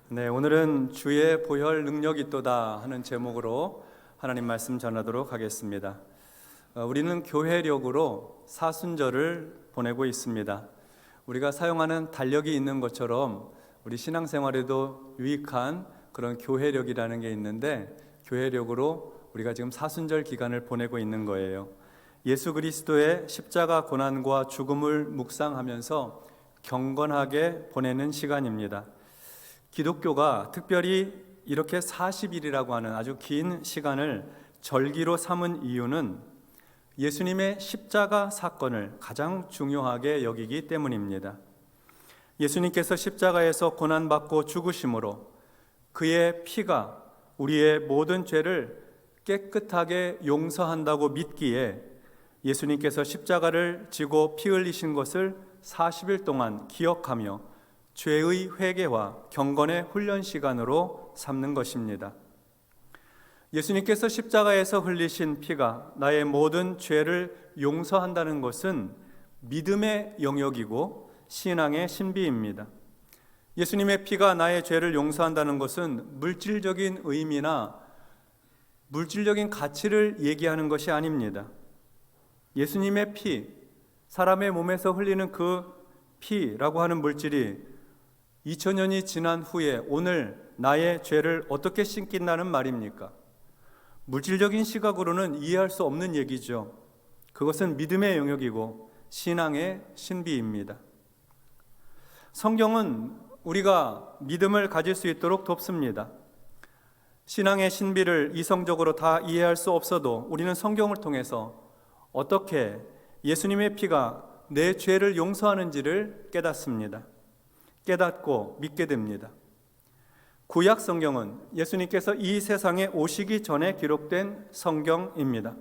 네, 오늘은 주의 보혈 능력이 있도다 하는 제목으로 하나님 말씀 전하도록 하겠습니다. 우리는 교회력으로 사순절을 보내고 있습니다. 우리가 사용하는 달력이 있는 것처럼 우리 신앙생활에도 유익한 그런 교회력이라는 게 있는데, 교회력으로 우리가 지금 사순절 기간을 보내고 있는 거예요. 예수 그리스도의 십자가 고난과 죽음을 묵상하면서 경건하게 보내는 시간입니다. 기독교가 특별히 이렇게 40일이라고 하는 아주 긴 시간을 절기로 삼은 이유는 예수님의 십자가 사건을 가장 중요하게 여기기 때문입니다. 예수님께서 십자가에서 고난받고 죽으심으로 그의 피가 우리의 모든 죄를 깨끗하게 용서한다고 믿기에 예수님께서 십자가를 지고 피 흘리신 것을 40일 동안 기억하며 죄의 회개와 경건의 훈련 시간으로 삼는 것입니다. 예수님께서 십자가에서 흘리신 피가 나의 모든 죄를 용서한다는 것은 믿음의 영역이고 신앙의 신비입니다. 예수님의 피가 나의 죄를 용서한다는 것은 물질적인 의미나 물질적인 가치를 얘기하는 것이 아닙니다. 예수님의 피, 사람의 몸에서 흘리는 그 피라고 하는 물질이 2000년이 지난 후에 오늘 나의 죄를 어떻게 씻긴다는 말입니까? 물질적인 시각으로는 이해할 수 없는 얘기죠. 그것은 믿음의 영역이고 신앙의 신비입니다. 성경은 우리가 믿음을 가질 수 있도록 돕습니다. 신앙의 신비를 이성적으로 다 이해할 수 없어도 우리는 성경을 통해서 어떻게 예수님의 피가 내 죄를 용서하는지를 깨닫습니다. 깨닫고 믿게 됩니다. 구약 성경은 예수님께서 이 세상에 오시기 전에 기록된 성경입니다.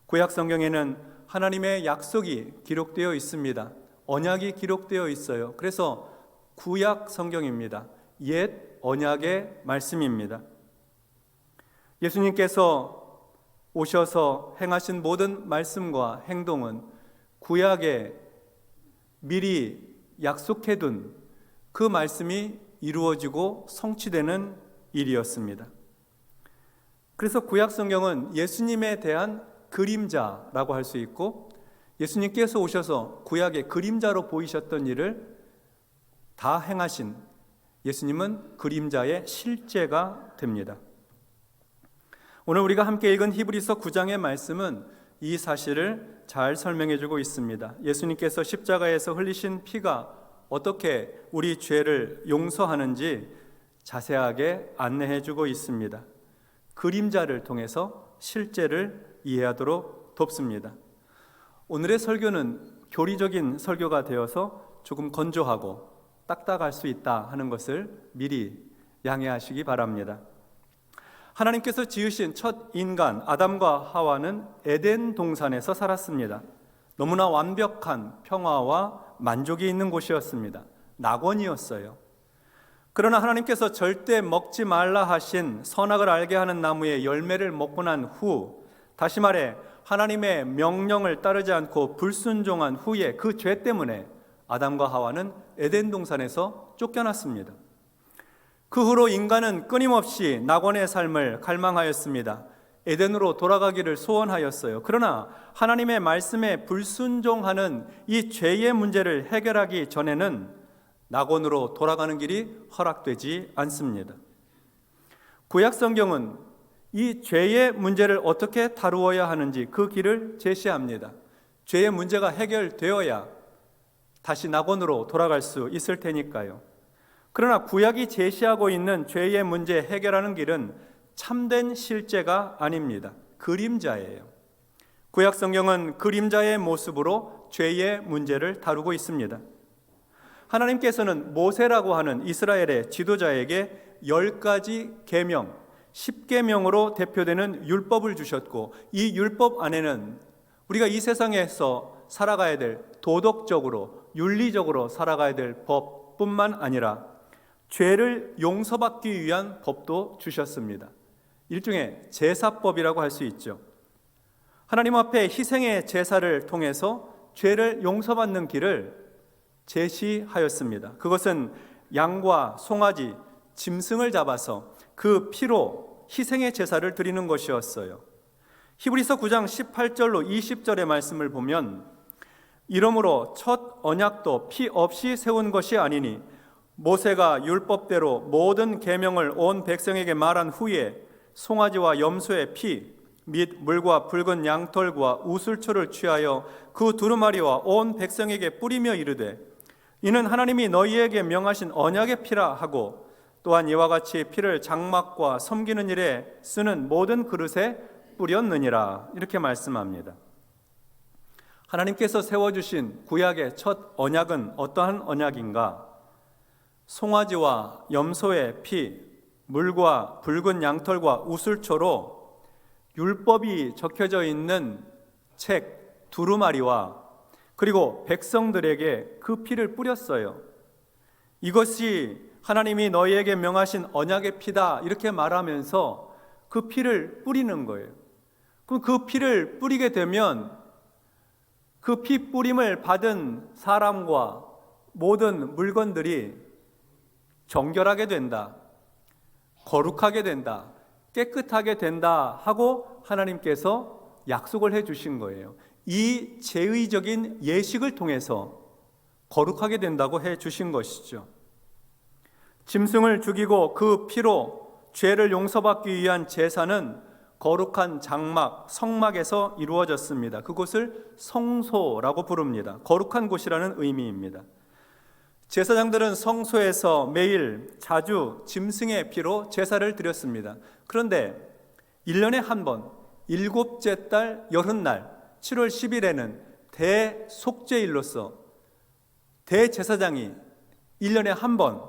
구약 성경에는 하나님의 약속이 기록되어 있습니다. 언약이 기록되어 있어요. 그래서 구약 성경입니다. 옛 언약의 말씀입니다. 예수님께서 오셔서 행하신 모든 말씀과 행동은 구약에 미리 약속해둔 그 말씀이 이루어지고 성취되는 일이었습니다. 그래서 구약 성경은 예수님에 대한 그림자라고 할 수 있고, 예수님께서 오셔서 구약의 그림자로 보이셨던 일을 다 행하신 예수님은 그림자의 실제가 됩니다. 오늘 우리가 함께 읽은 히브리서 9장의 말씀은 이 사실을 잘 설명해주고 있습니다. 예수님께서 십자가에서 흘리신 피가 어떻게 우리 죄를 용서하는지 자세하게 안내해주고 있습니다. 그림자를 통해서 실제를 이해하도록 돕습니다. 오늘의 설교는 교리적인 설교가 되어서 조금 건조하고 딱딱할 수 있다 하는 것을 미리 양해하시기 바랍니다. 하나님께서 지으신 첫 인간 아담과 하와는 에덴 동산에서 살았습니다. 너무나 완벽한 평화와 만족이 있는 곳이었습니다. 낙원이었어요. 그러나 하나님께서 절대 먹지 말라 하신 선악을 알게 하는 나무의 열매를 먹고 난 후, 다시 말해 하나님의 명령을 따르지 않고 불순종한 후에 그 죄 때문에 아담과 하와는 에덴 동산에서 쫓겨났습니다. 그 후로 인간은 끊임없이 낙원의 삶을 갈망하였습니다. 에덴으로 돌아가기를 소원하였어요. 그러나 하나님의 말씀에 불순종하는 이 죄의 문제를 해결하기 전에는 낙원으로 돌아가는 길이 허락되지 않습니다. 구약 성경은 이 죄의 문제를 어떻게 다루어야 하는지 그 길을 제시합니다. 죄의 문제가 해결되어야 다시 낙원으로 돌아갈 수 있을 테니까요. 그러나 구약이 제시하고 있는 죄의 문제 해결하는 길은 참된 실제가 아닙니다. 그림자예요. 구약 성경은 그림자의 모습으로 죄의 문제를 다루고 있습니다. 하나님께서는 모세라고 하는 이스라엘의 지도자에게 10가지 계명, 10계명으로 대표되는 율법을 주셨고, 이 율법 안에는 우리가 이 세상에서 살아가야 될 도덕적으로, 윤리적으로 살아가야 될 법뿐만 아니라 죄를 용서받기 위한 법도 주셨습니다. 일종의 제사법이라고 할 수 있죠. 하나님 앞에 희생의 제사를 통해서 죄를 용서받는 길을 제시하였습니다. 그것은 양과 송아지 짐승을 잡아서 그 피로 희생의 제사를 드리는 것이었어요. 히브리서 9장 18절로 20절의 말씀을 보면 이러므로 첫 언약도 피 없이 세운 것이 아니니 모세가 율법대로 모든 계명을 온 백성에게 말한 후에 송아지와 염소의 피 및 물과 붉은 양털과 우슬초를 취하여 그 두루마리와 온 백성에게 뿌리며 이르되 이는 하나님이 너희에게 명하신 언약의 피라 하고 또한 이와 같이 피를 장막과 섬기는 일에 쓰는 모든 그릇에 뿌렸느니라. 이렇게 말씀합니다. 하나님께서 세워주신 구약의 첫 언약은 어떠한 언약인가? 송아지와 염소의 피, 물과 붉은 양털과 우슬초로 율법이 적혀져 있는 책 두루마리와 그리고 백성들에게 그 피를 뿌렸어요. 이것이 하나님이 너희에게 명하신 언약의 피다 이렇게 말하면서 그 피를 뿌리는 거예요. 그럼 그 피를 뿌리게 되면 그 피 뿌림을 받은 사람과 모든 물건들이 정결하게 된다, 거룩하게 된다, 깨끗하게 된다 하고 하나님께서 약속을 해 주신 거예요. 이 제의적인 예식을 통해서 거룩하게 된다고 해 주신 것이죠. 짐승을 죽이고 그 피로 죄를 용서받기 위한 제사는 거룩한 장막, 성막에서 이루어졌습니다. 그곳을 성소라고 부릅니다. 거룩한 곳이라는 의미입니다. 제사장들은 성소에서 매일 자주 짐승의 피로 제사를 드렸습니다. 그런데 1년에 한 번, 일곱째 달 여름날 7월 10일에는 대속죄일로서 대제사장이 1년에 한 번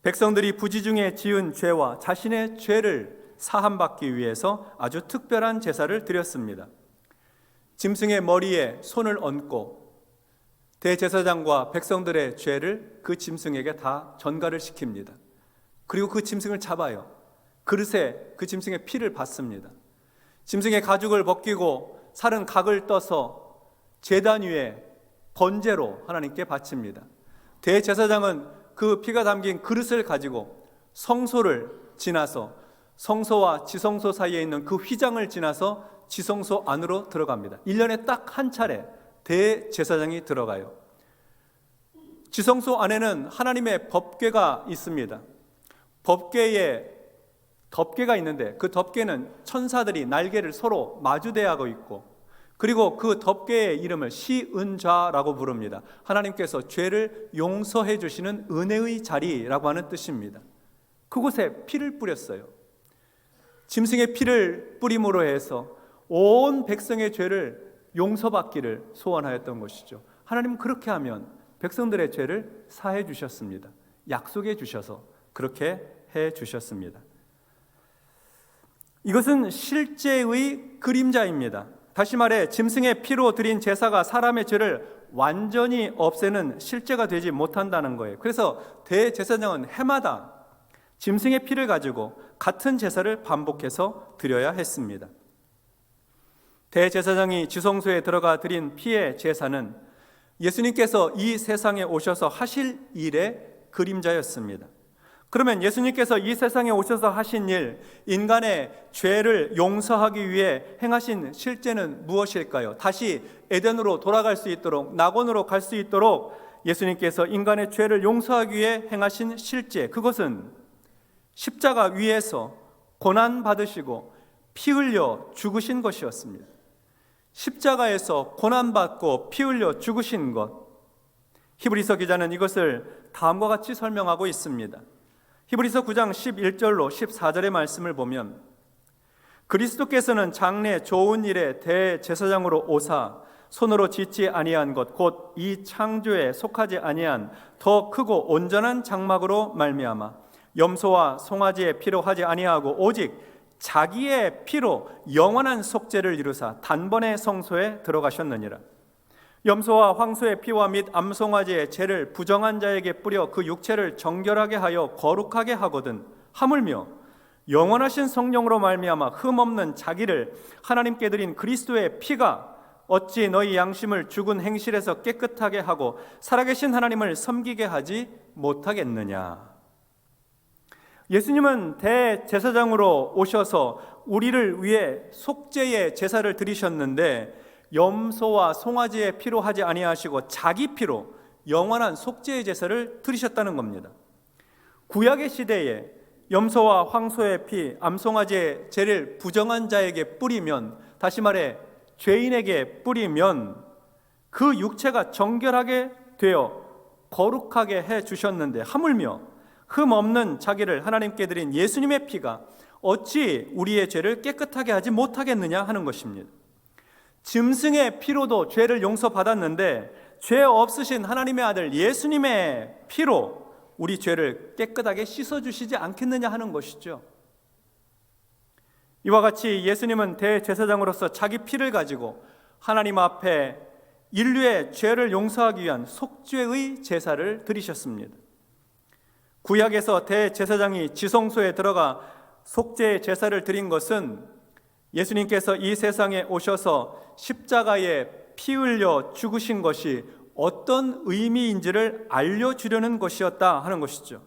백성들이 부지 중에 지은 죄와 자신의 죄를 사함받기 위해서 아주 특별한 제사를 드렸습니다. 짐승의 머리에 손을 얹고 대제사장과 백성들의 죄를 그 짐승에게 다 전가를 시킵니다. 그리고 그 짐승을 잡아요. 그릇에 그 짐승의 피를 받습니다. 짐승의 가죽을 벗기고 살은 각을 떠서 제단 위에 번제로 하나님께 바칩니다. 대제사장은 그 피가 담긴 그릇을 가지고 성소를 지나서 성소와 지성소 사이에 있는 그 휘장을 지나서 지성소 안으로 들어갑니다. 1년에 딱 한 차례 대제사장이 들어가요. 지성소 안에는 하나님의 법궤가 있습니다. 법궤에 덮개가 있는데 그 덮개는 천사들이 날개를 서로 마주대하고 있고 그리고 그 덮개의 이름을 시은좌라고 부릅니다. 하나님께서 죄를 용서해 주시는 은혜의 자리라고 하는 뜻입니다. 그곳에 피를 뿌렸어요. 짐승의 피를 뿌림으로 해서 온 백성의 죄를 용서받기를 소원하였던 것이죠. 하나님은 그렇게 하면 백성들의 죄를 사해 주셨습니다. 약속해 주셔서 그렇게 해 주셨습니다. 이것은 실제의 그림자입니다. 다시 말해 짐승의 피로 드린 제사가 사람의 죄를 완전히 없애는 실제가 되지 못한다는 거예요. 그래서 대제사장은 해마다 짐승의 피를 가지고 같은 제사를 반복해서 드려야 했습니다. 대제사장이 지성소에 들어가 드린 피의 제사는 예수님께서 이 세상에 오셔서 하실 일의 그림자였습니다. 그러면 예수님께서 이 세상에 오셔서 하신 일, 인간의 죄를 용서하기 위해 행하신 실제는 무엇일까요? 다시 에덴으로 돌아갈 수 있도록, 낙원으로 갈 수 있도록 예수님께서 인간의 죄를 용서하기 위해 행하신 실제, 그것은 십자가 위에서 고난 받으시고 피 흘려 죽으신 것이었습니다. 십자가에서 고난받고 피 흘려 죽으신 것, 히브리서 기자는 이것을 다음과 같이 설명하고 있습니다. 히브리서 9장 11절로 14절의 말씀을 보면 그리스도께서는 장래 좋은 일에 대제사장으로 오사 손으로 짓지 아니한 것 곧 이 창조에 속하지 아니한 더 크고 온전한 장막으로 말미암아 염소와 송아지의 피로 하지 아니하고 오직 자기의 피로 영원한 속죄를 이루사 단번에 성소에 들어가셨느니라. 염소와 황소의 피와 및 암송아지의 죄를 부정한 자에게 뿌려 그 육체를 정결하게 하여 거룩하게 하거든 하물며 영원하신 성령으로 말미암아 흠없는 자기를 하나님께 드린 그리스도의 피가 어찌 너희 양심을 죽은 행실에서 깨끗하게 하고 살아계신 하나님을 섬기게 하지 못하겠느냐. 예수님은 대제사장으로 오셔서 우리를 위해 속죄의 제사를 드리셨는데 염소와 송아지의 피로 하지 아니하시고 자기 피로 영원한 속죄의 제사를 드리셨다는 겁니다. 구약의 시대에 염소와 황소의 피, 암송아지의 죄를 부정한 자에게 뿌리면, 다시 말해 죄인에게 뿌리면 그 육체가 정결하게 되어 거룩하게 해 주셨는데, 하물며 흠 없는 자기를 하나님께 드린 예수님의 피가 어찌 우리의 죄를 깨끗하게 하지 못하겠느냐 하는 것입니다. 짐승의 피로도 죄를 용서받았는데 죄 없으신 하나님의 아들 예수님의 피로 우리 죄를 깨끗하게 씻어주시지 않겠느냐 하는 것이죠. 이와 같이 예수님은 대제사장으로서 자기 피를 가지고 하나님 앞에 인류의 죄를 용서하기 위한 속죄의 제사를 드리셨습니다. 구약에서 대제사장이 지성소에 들어가 속죄의 제사를 드린 것은 예수님께서 이 세상에 오셔서 십자가에 피 흘려 죽으신 것이 어떤 의미인지를 알려주려는 것이었다 하는 것이죠.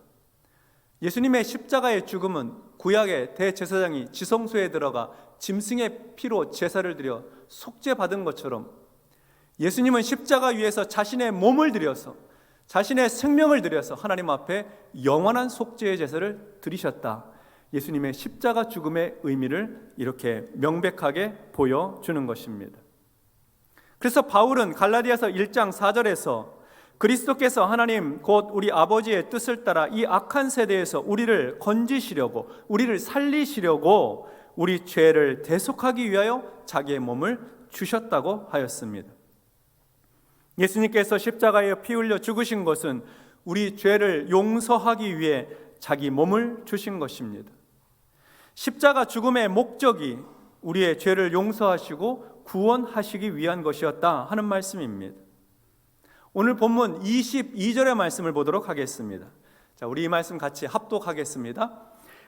예수님의 십자가의 죽음은 구약의 대제사장이 지성소에 들어가 짐승의 피로 제사를 드려 속죄받은 것처럼 예수님은 십자가 위에서 자신의 몸을 들여서 자신의 생명을 들여서 하나님 앞에 영원한 속죄의 제사를 드리셨다. 예수님의 십자가 죽음의 의미를 이렇게 명백하게 보여주는 것입니다. 그래서 바울은 갈라디아서 1장 4절에서 그리스도께서 하나님 곧 우리 아버지의 뜻을 따라 이 악한 세대에서 우리를 건지시려고, 우리를 살리시려고 우리 죄를 대속하기 위하여 자기의 몸을 주셨다고 하였습니다. 예수님께서 십자가에 피 흘려 죽으신 것은 우리 죄를 용서하기 위해 자기 몸을 주신 것입니다. 십자가 죽음의 목적이 우리의 죄를 용서하시고 구원하시기 위한 것이었다 하는 말씀입니다. 오늘 본문 22절의 말씀을 보도록 하겠습니다. 자, 우리 이 말씀 같이 합독하겠습니다.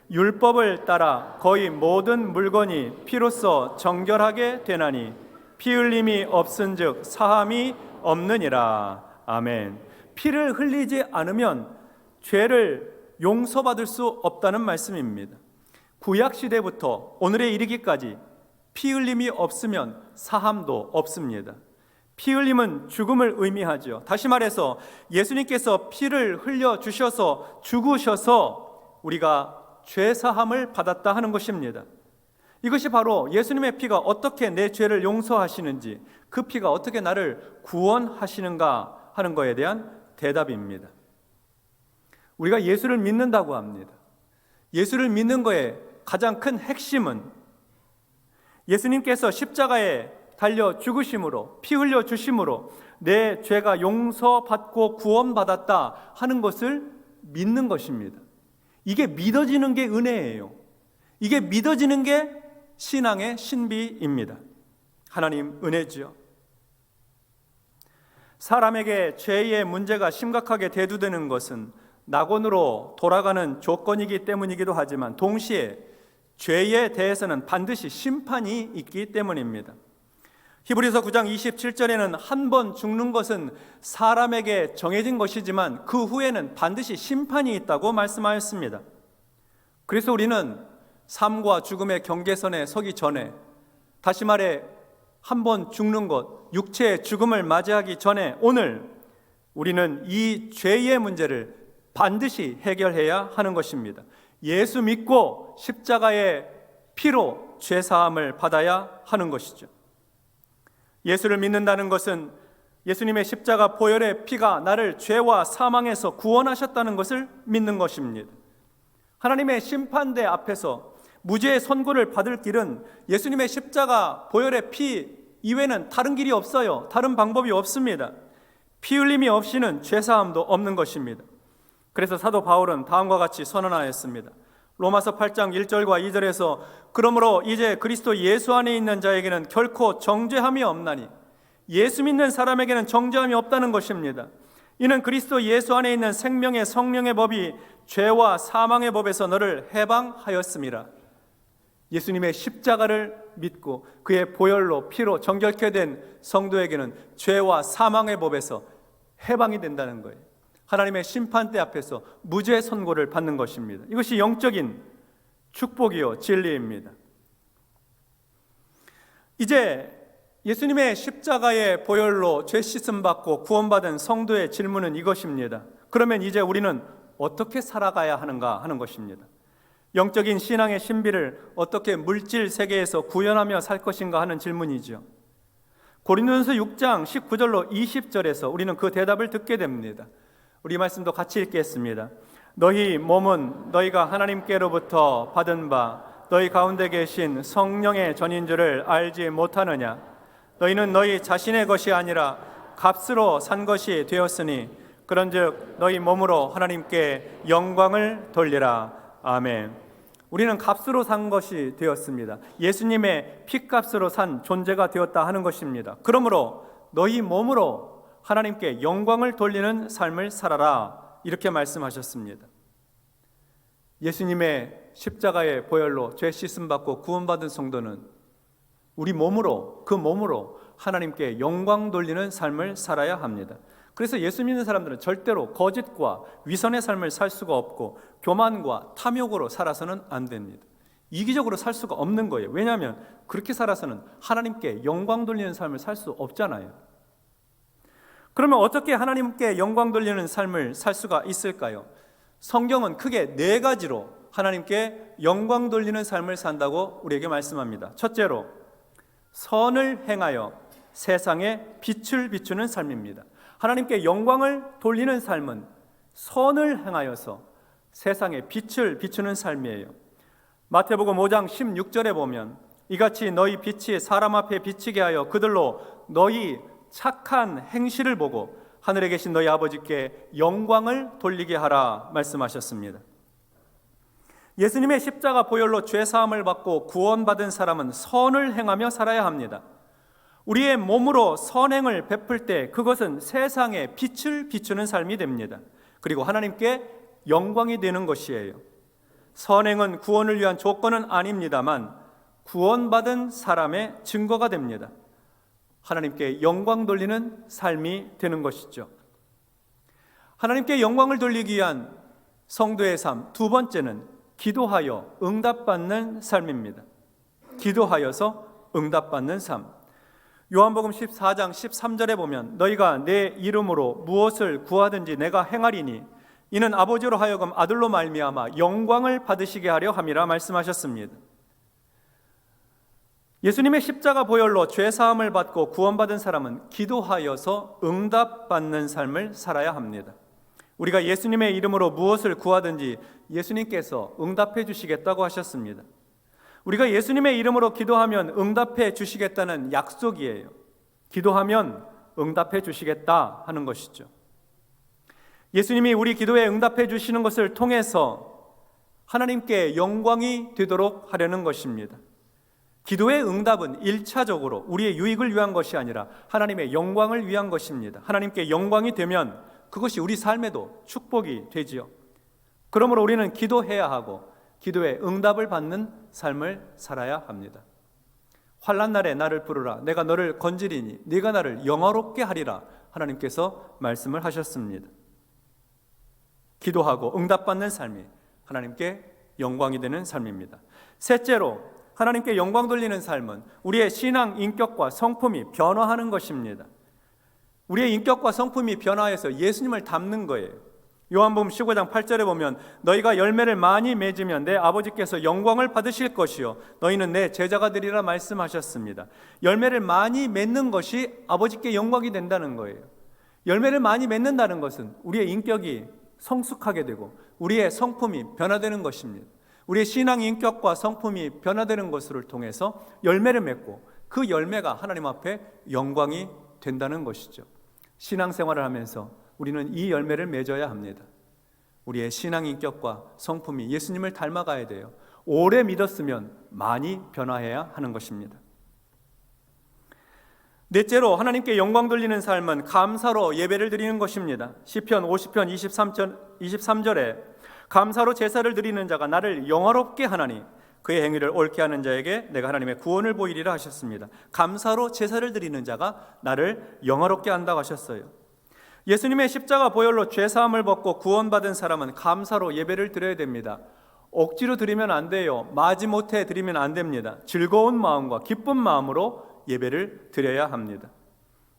율법을 따라 거의 모든 물건이 피로써 정결하게 되나니 피 흘림이 없은즉 사함이 없느니라. 아멘. 피를 흘리지 않으면 죄를 용서받을 수 없다는 말씀입니다. 구약 시대부터 오늘에 이르기까지 피 흘림이 없으면 사함도 없습니다. 피 흘림은 죽음을 의미하죠. 다시 말해서 예수님께서 피를 흘려 주셔서 죽으셔서 우리가 죄 사함을 받았다 하는 것입니다. 이것이 바로 예수님의 피가 어떻게 내 죄를 용서하시는지, 그 피가 어떻게 나를 구원하시는가 하는 것에 대한 대답입니다. 우리가 예수를 믿는다고 합니다. 예수를 믿는 것의 가장 큰 핵심은 예수님께서 십자가에 달려 죽으심으로, 피 흘려 주심으로 내 죄가 용서받고 구원받았다 하는 것을 믿는 것입니다. 이게 믿어지는 게 은혜예요. 이게 믿어지는 게 신앙의 신비입니다. 하나님 은혜지요. 사람에게 죄의 문제가 심각하게 대두되는 것은 낙원으로 돌아가는 조건이기 때문이기도 하지만 동시에 죄에 대해서는 반드시 심판이 있기 때문입니다. 히브리서 9장 27절에는 한 번 죽는 것은 사람에게 정해진 것이지만 그 후에는 반드시 심판이 있다고 말씀하였습니다. 그래서 우리는 삶과 죽음의 경계선에 서기 전에, 다시 말해 한 번 죽는 것, 육체의 죽음을 맞이하기 전에 오늘 우리는 이 죄의 문제를 반드시 해결해야 하는 것입니다. 예수 믿고 십자가의 피로 죄사함을 받아야 하는 것이죠. 예수를 믿는다는 것은 예수님의 십자가 보혈의 피가 나를 죄와 사망에서 구원하셨다는 것을 믿는 것입니다. 하나님의 심판대 앞에서 무죄의 선고를 받을 길은 예수님의 십자가 보혈의 피 이외에는 다른 길이 없어요. 다른 방법이 없습니다. 피 흘림이 없이는 죄사함도 없는 것입니다. 그래서 사도 바울은 다음과 같이 선언하였습니다. 로마서 8장 1절과 2절에서 그러므로 이제 그리스도 예수 안에 있는 자에게는 결코 정죄함이 없나니, 예수 믿는 사람에게는 정죄함이 없다는 것입니다. 이는 그리스도 예수 안에 있는 생명의 성령의 법이 죄와 사망의 법에서 너를 해방하였음이라. 예수님의 십자가를 믿고 그의 보혈로 피로 정결케 된 성도에게는 죄와 사망의 법에서 해방이 된다는 거예요. 하나님의 심판대 앞에서 무죄 선고를 받는 것입니다. 이것이 영적인 축복이요 진리입니다. 이제 예수님의 십자가의 보혈로 죄 씻음 받고 구원받은 성도의 질문은 이것입니다. 그러면 이제 우리는 어떻게 살아가야 하는가 하는 것입니다. 영적인 신앙의 신비를 어떻게 물질 세계에서 구현하며 살 것인가 하는 질문이죠. 고린도전서 6장 19절로 20절에서 우리는 그 대답을 듣게 됩니다. 우리 말씀도 같이 읽겠습니다. 너희 몸은 너희가 하나님께로부터 받은 바 너희 가운데 계신 성령의 전인 줄을 알지 못하느냐? 너희는 너희 자신의 것이 아니라 값으로 산 것이 되었으니 그런즉 너희 몸으로 하나님께 영광을 돌리라. 아멘. 우리는 값으로 산 것이 되었습니다. 예수님의 피값으로 산 존재가 되었다 하는 것입니다. 그러므로 너희 몸으로 하나님께 영광을 돌리는 삶을 살아라, 이렇게 말씀하셨습니다. 예수님의 십자가의 보혈로 죄 씻음 받고 구원받은 성도는 우리 몸으로, 그 몸으로 하나님께 영광 돌리는 삶을 살아야 합니다. 그래서 예수 믿는 사람들은 절대로 거짓과 위선의 삶을 살 수가 없고 교만과 탐욕으로 살아서는 안 됩니다. 이기적으로 살 수가 없는 거예요. 왜냐하면 그렇게 살아서는 하나님께 영광 돌리는 삶을 살 수 없잖아요. 그러면 어떻게 하나님께 영광 돌리는 삶을 살 수가 있을까요? 성경은 크게 4가지로 하나님께 영광 돌리는 삶을 산다고 우리에게 말씀합니다. 첫째로, 선을 행하여 세상에 빛을 비추는 삶입니다. 하나님께 영광을 돌리는 삶은 선을 행하여서 세상에 빛을 비추는 삶이에요. 마태복음 5장 16절에 보면 이같이 너희 빛이 사람 앞에 비치게 하여 그들로 너희 착한 행실을 보고 하늘에 계신 너희 아버지께 영광을 돌리게 하라 말씀하셨습니다. 예수님의 십자가 보혈로 죄 사함을 받고 구원받은 사람은 선을 행하며 살아야 합니다. 우리의 몸으로 선행을 베풀 때 그것은 세상에 빛을 비추는 삶이 됩니다. 그리고 하나님께 영광이 되는 것이에요. 선행은 구원을 위한 조건은 아닙니다만 구원받은 사람의 증거가 됩니다. 하나님께 영광 돌리는 삶이 되는 것이죠. 하나님께 영광을 돌리기 위한 성도의 삶, 두 번째는 기도하여 응답받는 삶입니다. 기도하여서 응답받는 삶. 요한복음 14장 13절에 보면 너희가 내 이름으로 무엇을 구하든지 내가 행하리니 이는 아버지로 하여금 아들로 말미암아 영광을 받으시게 하려 함이라 말씀하셨습니다. 예수님의 십자가 보혈로 죄 사함을 받고 구원받은 사람은 기도하여서 응답받는 삶을 살아야 합니다. 우리가 예수님의 이름으로 무엇을 구하든지 예수님께서 응답해 주시겠다고 하셨습니다. 우리가 예수님의 이름으로 기도하면 응답해 주시겠다는 약속이에요. 기도하면 응답해 주시겠다 하는 것이죠. 예수님이 우리 기도에 응답해 주시는 것을 통해서 하나님께 영광이 되도록 하려는 것입니다. 기도의 응답은 1차적으로 우리의 유익을 위한 것이 아니라 하나님의 영광을 위한 것입니다. 하나님께 영광이 되면 그것이 우리 삶에도 축복이 되지요. 그러므로 우리는 기도해야 하고 기도에 응답을 받는 삶을 살아야 합니다. 환난 날에 나를 부르라 내가 너를 건지리니 네가 나를 영화롭게 하리라 하나님께서 말씀을 하셨습니다. 기도하고 응답받는 삶이 하나님께 영광이 되는 삶입니다. 셋째로, 하나님께 영광 돌리는 삶은 우리의 신앙 인격과 성품이 변화하는 것입니다. 우리의 인격과 성품이 변화해서 예수님을 닮는 거예요. 요한복음 15장 8절에 보면 너희가 열매를 많이 맺으면 내 아버지께서 영광을 받으실 것이요 너희는 내 제자가 되리라 말씀하셨습니다. 열매를 많이 맺는 것이 아버지께 영광이 된다는 거예요. 열매를 많이 맺는다는 것은 우리의 인격이 성숙하게 되고 우리의 성품이 변화되는 것입니다. 우리의 신앙 인격과 성품이 변화되는 것을 통해서 열매를 맺고 그 열매가 하나님 앞에 영광이 된다는 것이죠. 신앙생활을 하면서 우리는 이 열매를 맺어야 합니다. 우리의 신앙 인격과 성품이 예수님을 닮아가야 돼요. 오래 믿었으면 많이 변화해야 하는 것입니다. 넷째로, 하나님께 영광 돌리는 삶은 감사로 예배를 드리는 것입니다. 시편 50편 23절에 감사로 제사를 드리는 자가 나를 영화롭게 하나니 그의 행위를 옳게 하는 자에게 내가 하나님의 구원을 보이리라 하셨습니다. 감사로 제사를 드리는 자가 나를 영화롭게 한다고 하셨어요. 예수님의 십자가 보혈로 죄사함을 받고 구원받은 사람은 감사로 예배를 드려야 됩니다. 억지로 드리면 안 돼요. 마지못해 드리면 안 됩니다. 즐거운 마음과 기쁜 마음으로 예배를 드려야 합니다.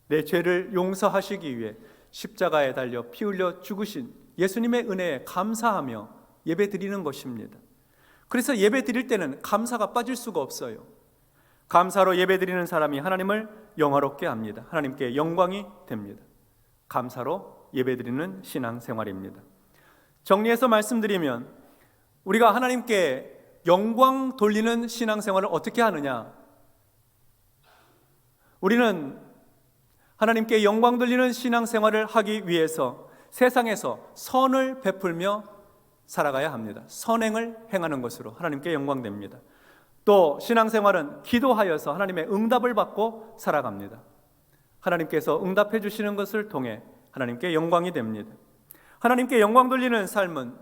내 죄를 용서하시기 위해 십자가에 달려 피 흘려 죽으신 예수님의 은혜에 감사하며 예배 드리는 것입니다. 그래서 예배 드릴 때는 감사가 빠질 수가 없어요. 감사로 예배 드리는 사람이 하나님을 영화롭게 합니다. 하나님께 영광이 됩니다. 감사로 예배 드리는 신앙생활입니다. 정리해서 말씀드리면 우리가 하나님께 영광 돌리는 신앙생활을 어떻게 하느냐? 우리는 하나님께 영광 돌리는 신앙생활을 하기 위해서 세상에서 선을 베풀며 살아가야 합니다. 선행을 행하는 것으로 하나님께 영광됩니다. 또 신앙생활은 기도하여서 하나님의 응답을 받고 살아갑니다. 하나님께서 응답해 주시는 것을 통해 하나님께 영광이 됩니다. 하나님께 영광 돌리는 삶은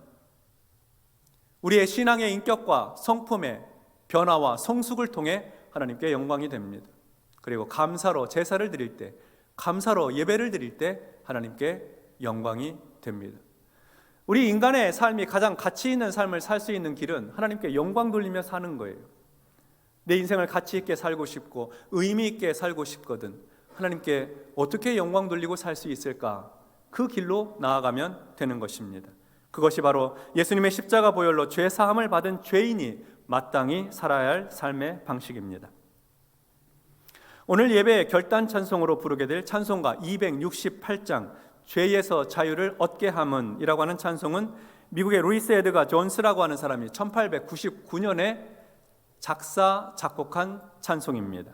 우리의 신앙의 인격과 성품의 변화와 성숙을 통해 하나님께 영광이 됩니다. 그리고 감사로 제사를 드릴 때, 감사로 예배를 드릴 때 하나님께 영광이 됩니다. 우리 인간의 삶이 가장 가치 있는 삶을 살 수 있는 길은 하나님께 영광 돌리며 사는 거예요. 내 인생을 가치 있게 살고 싶고 의미 있게 살고 싶거든. 하나님께 어떻게 영광 돌리고 살 수 있을까? 그 길로 나아가면 되는 것입니다. 그것이 바로 예수님의 십자가 보혈로 죄 사함을 받은 죄인이 마땅히 살아야 할 삶의 방식입니다. 오늘 예배의 결단 찬송으로 부르게 될 찬송가 268장 죄에서 자유를 얻게 함은 이라고 하는 찬송은 미국의 루이스 에드가 존스라고 하는 사람이 1899년에 작사 작곡한 찬송입니다.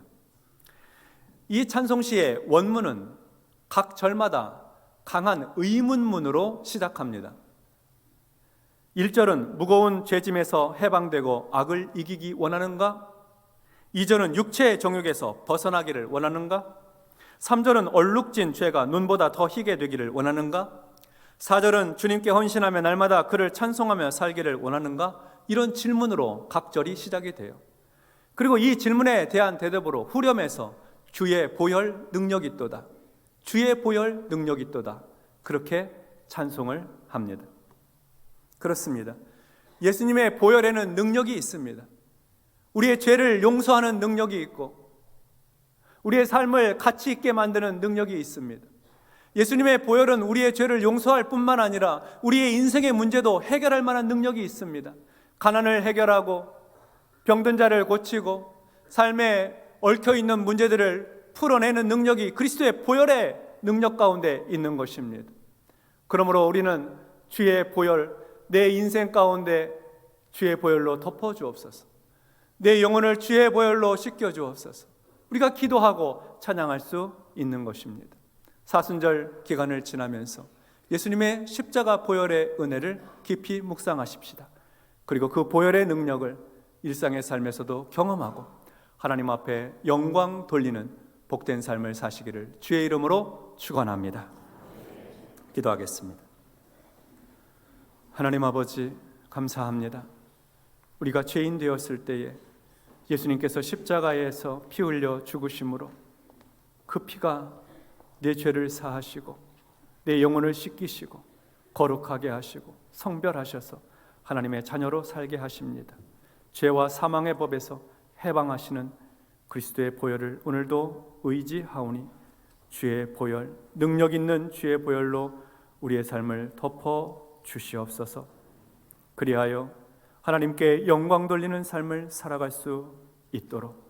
이 찬송시의 원문은 각 절마다 강한 의문문으로 시작합니다. 1절은 무거운 죄짐에서 해방되고 악을 이기기 원하는가? 2절은 육체의 정욕에서 벗어나기를 원하는가? 3절은 얼룩진 죄가 눈보다 더 희게 되기를 원하는가? 4절은 주님께 헌신하며 날마다 그를 찬송하며 살기를 원하는가? 이런 질문으로 각 절이 시작이 돼요. 그리고 이 질문에 대한 대답으로 후렴에서 주의 보혈 능력이 있도다, 주의 보혈 능력이 있도다, 그렇게 찬송을 합니다. 그렇습니다. 예수님의 보혈에는 능력이 있습니다. 우리의 죄를 용서하는 능력이 있고 우리의 삶을 가치 있게 만드는 능력이 있습니다. 예수님의 보혈은 우리의 죄를 용서할 뿐만 아니라 우리의 인생의 문제도 해결할 만한 능력이 있습니다. 가난을 해결하고 병든 자를 고치고 삶에 얽혀있는 문제들을 풀어내는 능력이 그리스도의 보혈의 능력 가운데 있는 것입니다. 그러므로 우리는 주의 보혈, 내 인생 가운데 주의 보혈로 덮어주옵소서, 내 영혼을 주의 보혈로 씻겨주옵소서, 우리가 기도하고 찬양할 수 있는 것입니다. 사순절 기간을 지나면서 예수님의 십자가 보혈의 은혜를 깊이 묵상하십시다. 그리고 그 보혈의 능력을 일상의 삶에서도 경험하고 하나님 앞에 영광 돌리는 복된 삶을 사시기를 주의 이름으로 축원합니다. 기도하겠습니다. 하나님 아버지, 감사합니다. 우리가 죄인 되었을 때에 예수님께서 십자가에서 피 흘려 죽으심으로 그 피가 내 죄를 사하시고 내 영혼을 씻기시고 거룩하게 하시고 성별하셔서 하나님의 자녀로 살게 하십니다. 죄와 사망의 법에서 해방하시는 그리스도의 보혈을 오늘도 의지하오니 주의 보혈, 능력 있는 주의 보혈로 우리의 삶을 덮어 주시옵소서. 그리하여 하나님께 영광 돌리는 삶을 살아갈 수 있도록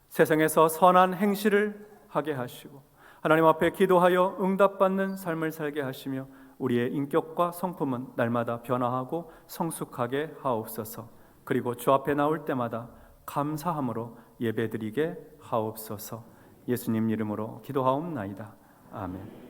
세상에서 선한 행실을 하게 하시고 하나님 앞에 기도하여 응답받는 삶을 살게 하시며 우리의 인격과 성품은 날마다 변화하고 성숙하게 하옵소서. 그리고 주 앞에 나올 때마다 감사함으로 예배드리게 하옵소서. 예수님 이름으로 기도하옵나이다. 아멘.